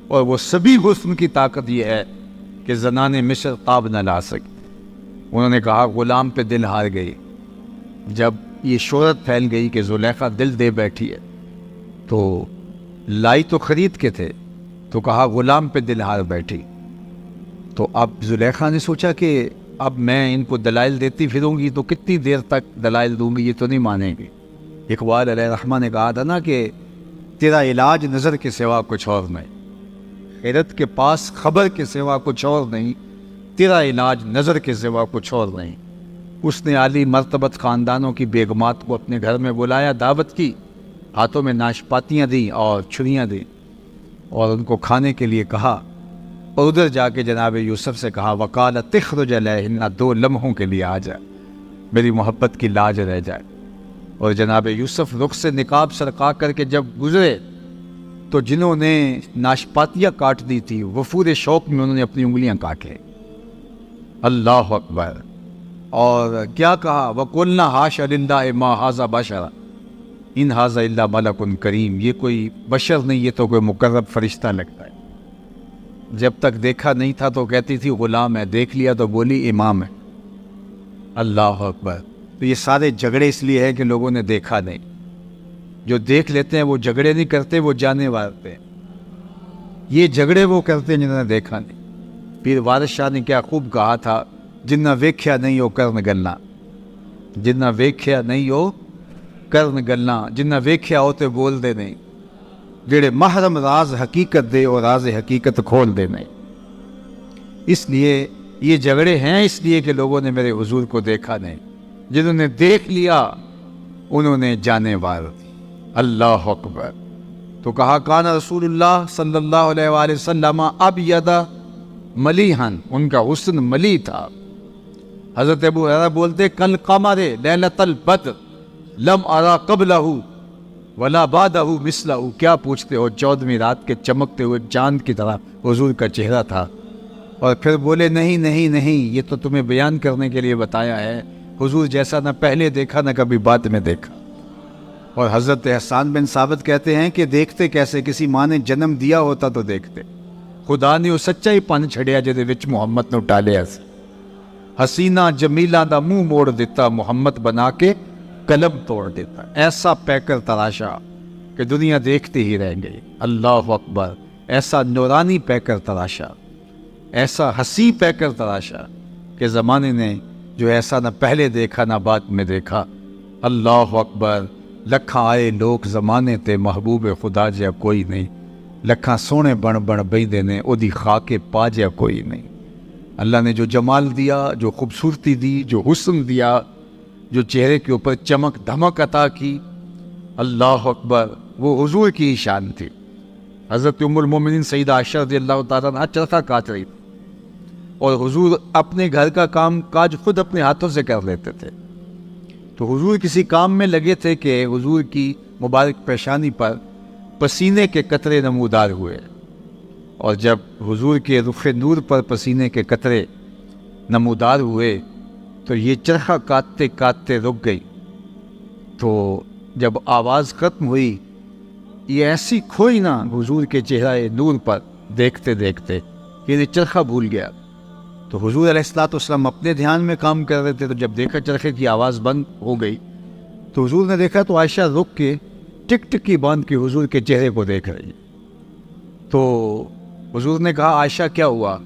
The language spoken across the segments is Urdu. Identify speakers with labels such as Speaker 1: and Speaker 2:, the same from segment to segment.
Speaker 1: اور وہ سبھی حسن کی طاقت یہ ہے کہ زنان مصر خواب نہ لا سکی۔ انہوں نے کہا غلام پہ دل ہار گئی۔ جب یہ شہرت پھیل گئی کہ زلیخا دل دے بیٹھی ہے تو لائی تو خرید کے تھے، تو کہا غلام پہ دل ہار بیٹھی۔ تو اب زلیخا نے سوچا کہ اب میں ان کو دلائل دیتی پھروں گی تو کتنی دیر تک دلائل دوں گی، یہ تو نہیں مانیں گے۔ اقبال علیہ الرحمہ نے کہا تھا نا کہ تیرا علاج نظر کے سوا کچھ اور نہیں، خیرت کے پاس خبر کے سوا کچھ اور نہیں، تیرا علاج نظر کے سوا کچھ اور نہیں۔ اس نے عالی مرتبت خاندانوں کی بیگمات کو اپنے گھر میں بلایا، دعوت کی، ہاتھوں میں ناشپاتیاں دیں اور چھریاں دیں اور ان کو کھانے کے لیے کہا، اور ادھر جا کے جناب یوسف سے کہا وقال تخرج علیہن، 2 لمحوں کے لیے آ جائے، میری محبت کی لاج رہ جائے۔ اور جناب یوسف رخ سے نقاب سرقا کر کے جب گزرے تو جنہوں نے ناشپاتیاں کاٹ دی تھی وفور شوق میں انہوں نے اپنی انگلیاں کاٹے۔ اللہ اکبر۔ اور کیا کہا وَقُلْنَا حَاشَ لِلَّهِ مَا هَٰذَا بَشَرًا إِنْ هَٰذَا إِلَّا مَلَكٌ کریم، یہ کوئی بشر نہیں، یہ تو کوئی مقرب فرشتہ لگتا ہے۔ جب تک دیکھا نہیں تھا تو کہتی تھی غلام ہے، دیکھ لیا تو بولی امام ہے۔ اللہ اکبر۔ تو یہ سارے جھگڑے اس لیے ہیں کہ لوگوں نے دیکھا نہیں۔ جو دیکھ لیتے ہیں وہ جھگڑے نہیں کرتے، وہ جانے مارتے ہیں۔ یہ جھگڑے وہ کرتے ہیں جنہوں نے دیکھا نہیں۔ پیر وارث شاہ نے کیا خوب کہا تھا، جنہ ویکھیا نہیں ہو کرن گلنا، جنہ ویکھیا نہیں ہو کرن گلنا، جنہ ویکھیا ہو تے بول دے نہیں، جڑے محرم راز حقیقت دے اور راز حقیقت کھول دے نہیں۔ اس لیے یہ جھگڑے ہیں اس لیے کہ لوگوں نے میرے حضور کو دیکھا نہیں، جنہوں نے دیکھ لیا انہوں نے جانے وار دی۔ اللہ اکبر۔ تو کہا کان رسول اللہ صلی اللہ علیہ وآلہ وسلم ابید ملیحن، ان کا حسن ملی تھا۔ حضرت ابو ہریرہ بولتے کل قمر لیلۃ البدر لم ارا قبلہ ولا بعدہ مثلہ، کیا پوچھتے ہو، 14ویں رات کے چمکتے ہوئے چاند کی طرح حضور کا چہرہ تھا۔ اور پھر بولے نہیں نہیں نہیں، یہ تو تمہیں بیان کرنے کے لیے بتایا ہے، حضور جیسا نہ پہلے دیکھا نہ کبھی بعد میں دیکھا۔ اور حضرت احسان بن ثابت کہتے ہیں کہ دیکھتے کیسے، کسی ماں نے جنم دیا ہوتا تو دیکھتے۔ خدا نے وہ سچا ہی پن چھڑیا جہدے وچ محمد نو ٹالیا سی۔ حسینہ جمیلہ دا منہ موڑ دیتا، محمد بنا کے قلم توڑ دیتا۔ ایسا پیکر تراشا کہ دنیا دیکھتے ہی رہ گئی۔ اللہ اکبر۔ ایسا نورانی پیکر تراشا، ایسا حسی پیکر تراشا کہ زمانے نے جو ایسا نہ پہلے دیکھا نہ بعد میں دیکھا۔ اللہ اکبر۔ لکھاں آئے لوگ زمانے تے، محبوب خدا جا کوئی نہیں، لکھاں سونے بن بن بیندے نے، او دی خاک پا جا کوئی نہیں۔ اللہ نے جو جمال دیا، جو خوبصورتی دی، جو حسن دیا، جو چہرے کے اوپر چمک دھمک عطا کی، اللہ اکبر، وہ حضور کی ہی شان تھی۔ حضرت ام المومنین سیدہ عائشہ رضی اللہ تعالیٰ عنہا چرخہ کاٹ رہی تھی اور حضور اپنے گھر کا کام کاج خود اپنے ہاتھوں سے کر لیتے تھے۔ تو حضور کسی کام میں لگے تھے کہ حضور کی مبارک پیشانی پر پسینے کے قطرے نمودار ہوئے، اور جب حضور کے رخ نور پر پسینے کے قطرے نمودار ہوئے تو یہ چرخہ کاٹتے کاٹتے رک گئی۔ تو جب آواز ختم ہوئی، یہ ایسی کھوئی نا حضور کے چہرہ نور پر دیکھتے دیکھتے کہ یہ چرخہ بھول گیا۔ تو حضور علیہ السلام اپنے دھیان میں کام کر رہے تھے، تو جب دیکھا چرخے کی آواز بند ہو گئی تو حضور نے دیکھا تو عائشہ رک کے ٹک ٹکی باندھ کے حضور کے چہرے کو دیکھ رہی۔ تو حضور نے کہا عائشہ کیا ہوا؟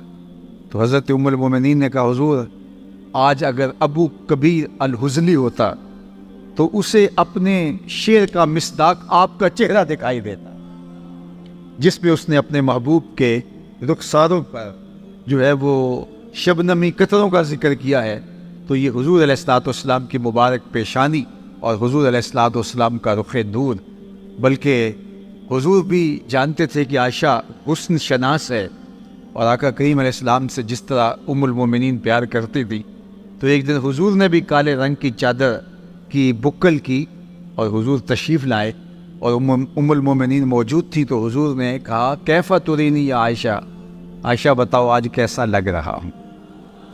Speaker 1: تو حضرت ام المومنین نے کہا حضور آج اگر ابو کبیر الحزلی ہوتا تو اسے اپنے شعر کا مصداق آپ کا چہرہ دکھائی دیتا، جس میں اس نے اپنے محبوب کے رخساروں پر جو ہے وہ شبنمی قطروں کا ذکر کیا ہے۔ تو یہ حضور علیہ السلام کی مبارک پیشانی اور حضور علیہ السلام کا رخ نور، بلکہ حضور بھی جانتے تھے کہ عائشہ حسن شناس ہے، اور آقا کریم علیہ السلام سے جس طرح ام المومنین پیار کرتی تھی، تو ایک دن حضور نے بھی کالے رنگ کی چادر کی بکل کی اور حضور تشریف لائے اور ام المومنین موجود تھی۔ تو حضور نے کہا کیف ترینی یا عائشہ، عائشہ بتاؤ آج کیسا لگ رہا ہوں،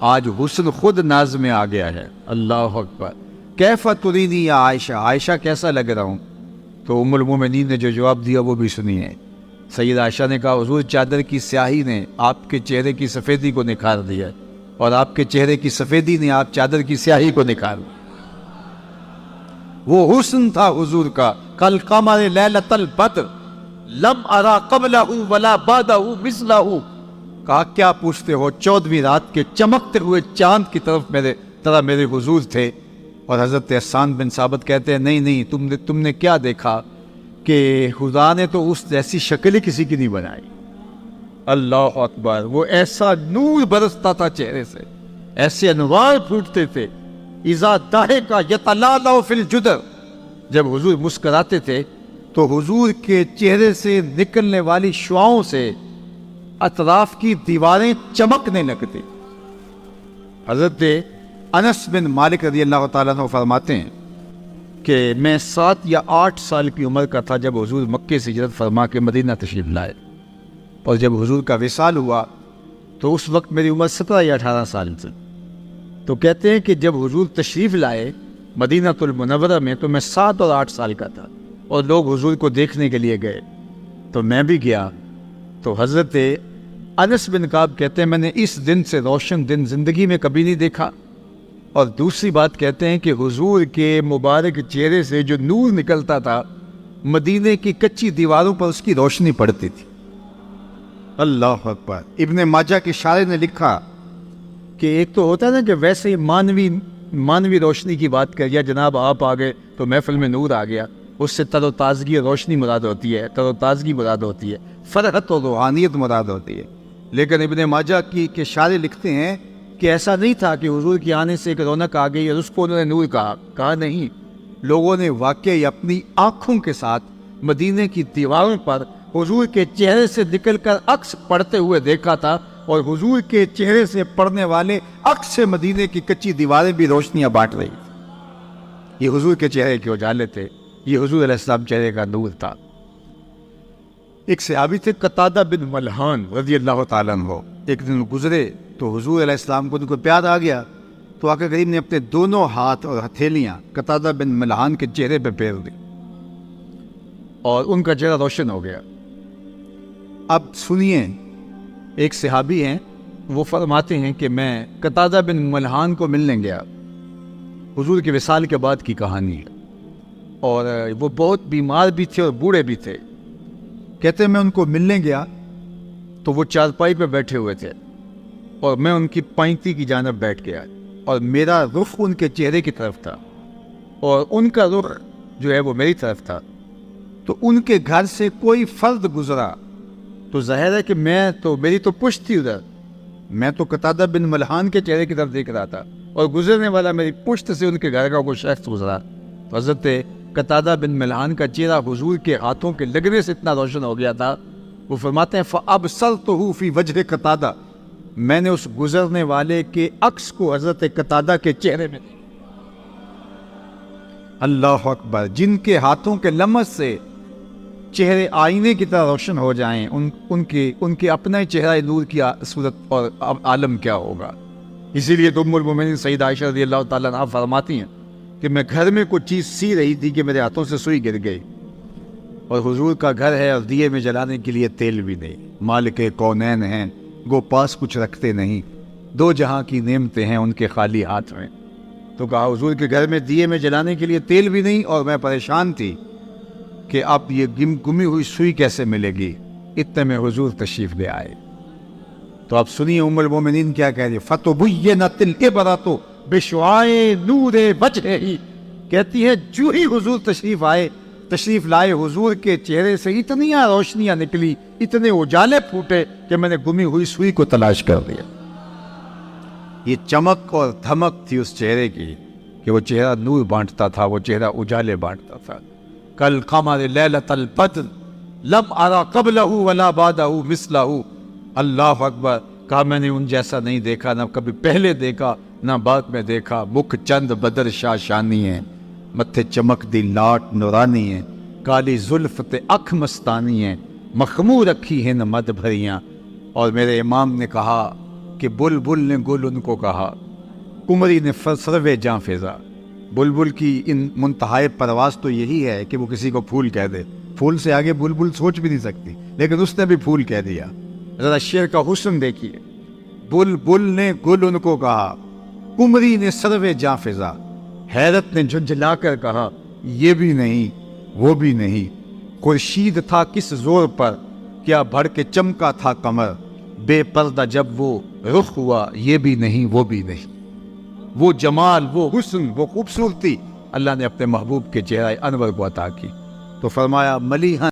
Speaker 1: آج حسن خود ناز میں آ گیا ہے۔ اللہ اکبر۔ کیف ترینی یا عائشہ، عائشہ کیسا لگ رہا ہوں؟ تو ام المومنین نے جو جواب دیا وہ بھی سنیے۔ سید عائشہ نے کہا حضور چادر کی سیاہی نے آپ کے چہرے کی سفیدی کو نکھار دیا اور آپ کے چہرے کی سفیدی نے آپ چادر کی سیاہی کو نکھار دیا۔ وہ حسن تھا حضور کا کل قمر لیلۃ البدر لم ارا قبلہ ولا بعدہ مثلہ۔ کہا کیا پوچھتے ہو، 14ویں رات کے چمکتے ہوئے چاند کی طرح میرے حضور تھے۔ اور حضرت احسان بن ثابت کہتے ہیں نہیں تم نے کیا دیکھا کہ خدا نے تو اس جیسی شکل ہی کسی کی نہیں بنائی۔ اللہ اکبر، وہ ایسا نور برستا تھا چہرے سے، ایسے انوار پھوٹتے تھے۔ اذا ضحک یتلالأ فی الجدر، جب حضور مسکراتے تھے تو حضور کے چہرے سے نکلنے والی شعاؤں سے اطراف کی دیواریں چمکنے لگتی۔ حضرت انس بن مالک رضی اللہ تعالیٰ عنہ فرماتے ہیں کہ میں 7 یا 8 سال کی عمر کا تھا جب حضور مکے سے ہجرت فرما کے مدینہ تشریف لائے، اور جب حضور کا وصال ہوا تو اس وقت میری عمر 17 یا 18 سال تھی۔ تو کہتے ہیں کہ جب حضور تشریف لائے مدینہ المنورہ میں تو میں 7 اور 8 سال کا تھا، اور لوگ حضور کو دیکھنے کے لیے گئے تو میں بھی گیا۔ تو حضرت انس بن کعب کہتے ہیں میں نے اس دن سے روشن دن زندگی میں کبھی نہیں دیکھا۔ اور دوسری بات کہتے ہیں کہ حضور کے مبارک چہرے سے جو نور نکلتا تھا مدینے کی کچی دیواروں پر اس کی روشنی پڑتی تھی۔ اللہ اکبر۔ ابن ماجہ کے شارح نے لکھا کہ ایک تو ہوتا ہے نا کہ ویسے ہی مانوی روشنی کی بات کر یا جناب آپ آ گئے تو محفل میں نور آ گیا، اس سے تر و تازگی اور روشنی مراد ہوتی ہے، تر و تازگی مراد ہوتی ہے، فرحت و روحانیت مراد ہوتی ہے۔ لیکن ابن ماجہ کے شارح لکھتے ہیں کہ ایسا نہیں تھا کہ حضور کے آنے سے ایک رونق آ گئی اور اس کو انہوں نے نور کہا نہیں، لوگوں نے واقعی اپنی آنکھوں کے ساتھ مدینے کی دیواروں پر حضور کے چہرے سے نکل کر عکس پڑھتے ہوئے دیکھا تھا، اور حضور کے چہرے سے پڑھنے والے عکس سے مدینے کی کچی دیواریں بھی روشنیاں بانٹ رہی تھیں۔ یہ حضور کے چہرے کے اجالے تھے، یہ حضور علیہ السلام چہرے کا نور تھا۔ ایک صحابی تھے قتادہ بن ملحان رضی اللہ تعالیٰ عنہ، ایک دن گزرے تو حضور علیہ السلام کو ان کو پیار آ گیا تو آقا کریم نے اپنے دونوں ہاتھ اور ہتھیلیاں قتادہ بن ملحان کے چہرے پہ پھیر دی اور ان کا چہرہ روشن ہو گیا۔ اب سنیے، ایک صحابی ہیں وہ فرماتے ہیں کہ میں قتادہ بن ملحان کو ملنے گیا، حضور کے وصال کے بعد کی کہانی ہے، اور وہ بہت بیمار بھی تھے اور بوڑھے بھی تھے۔ کہتے ہیں میں ان کو ملنے گیا تو وہ چارپائی پہ بیٹھے ہوئے تھے اور میں ان کی پائنتی کی جانب بیٹھ گیا، اور میرا رخ ان کے چہرے کی طرف تھا اور ان کا رخ جو ہے وہ میری طرف تھا۔ تو ان کے گھر سے کوئی فرد گزرا تو ظاہر ہے کہ میری تو پشت تھی ادھر، میں تو قتادہ بن ملحان کے چہرے کی طرف دیکھ رہا تھا، اور گزرنے والا میری پشت سے ان کے گھر کا کوئی شخص گزرا تو حضرت قتادہ بن ملحان کا چہرہ حضور کے ہاتھوں کے لگنے سے اتنا روشن ہو گیا تھا، وہ فرماتے ہیں فَأَبْصَرْتُهُ فِي وَجْهِ قتادہ، میں نے اس گزرنے والے کے عکس کو حضرت قتادہ کے چہرے میں دیکھا۔ اللہ اکبر، جن کے ہاتھوں کے لمس سے چہرے آئینے کی طرح روشن ہو جائیں، ان کے اپنا ہی چہرہ نور کی صورت اور عالم کیا ہوگا۔ اسی لیے تو ام المومنین سید عائشہ رضی اللہ تعالیٰ عنہ فرماتی ہیں کہ میں گھر میں کوئی چیز سی رہی تھی کہ میرے ہاتھوں سے سوئی گر گئی، اور حضور کا گھر ہے اور دیے میں جلانے کے لیے تیل بھی نہیں، مالک کونین ہیں گو پاس کچھ رکھتے نہیں، 2 جہاں کی نعمتیں ہیں ان کے خالی ہاتھ میں۔ تو کہا حضور کے گھر میں دیے میں جلانے کے لیے تیل بھی نہیں، اور میں پریشان تھی کہ اب یہ گمی ہوئی سوئی کیسے ملے گی، اتنے میں حضور تشریف لے آئے۔ تو آپ سنیے ام المومنین کیا کہہ رہی ہے، فَتُبُيِّنَتِ الْعِبْرَةُ بِشُعَاعِ نُورِ وَجْهِهِ، کہتی ہے جو ہی حضور تشریف لائے حضور کے چہرے سے اتنیاں روشنیاں نکلی، اتنے اجالے پھوٹے کہ میں نے گمی ہوئی سوئی کو تلاش کر لیا۔ یہ چمک اور دھمک تھی اس چہرے کی کہ وہ چہرہ نور بانٹتا تھا، وہ چہرہ اجالے بانٹتا تھا۔ کل قمر لیلۃ البدر لم ارا قبلہ ولا بعدہ مثلہ۔ اللہ اکبر، کہا میں نے ان جیسا نہیں دیکھا، نہ کبھی پہلے دیکھا نہ بعد میں دیکھا۔ مکھ چند بدر شاشانی ہیں، متھے چمک دی لاٹ نورانی ہیں، کالی زلف تے اکھ مستانی ہیں، مخمور رکھی ہیں مد بھریاں۔ اور میرے امام نے کہا کہ بلبل نے گل ان کو کہا، کمری نے سروے جاں فضا۔ بلبل کی ان منتہائے پرواز تو یہی ہے کہ وہ کسی کو پھول کہہ دے، پھول سے آگے بلبل سوچ بھی نہیں سکتی، لیکن اس نے بھی پھول کہہ دیا۔ ذرا شعر کا حسن دیکھیے، بلبل نے گل ان کو کہا، کمری نے سروے جاں فضا، حیرت نے جھنجھلا کر کہا یہ بھی نہیں وہ بھی نہیں، خورشید تھا کس زور پر، کیا بڑھ کے چمکا تھا قمر، بے پردہ جب وہ رخ ہوا یہ بھی نہیں وہ بھی نہیں۔ وہ جمال، وہ حسن، وہ خوبصورتی اللہ نے اپنے محبوب کے چہرہ انور کو عطا کی۔ تو فرمایا ملیحاً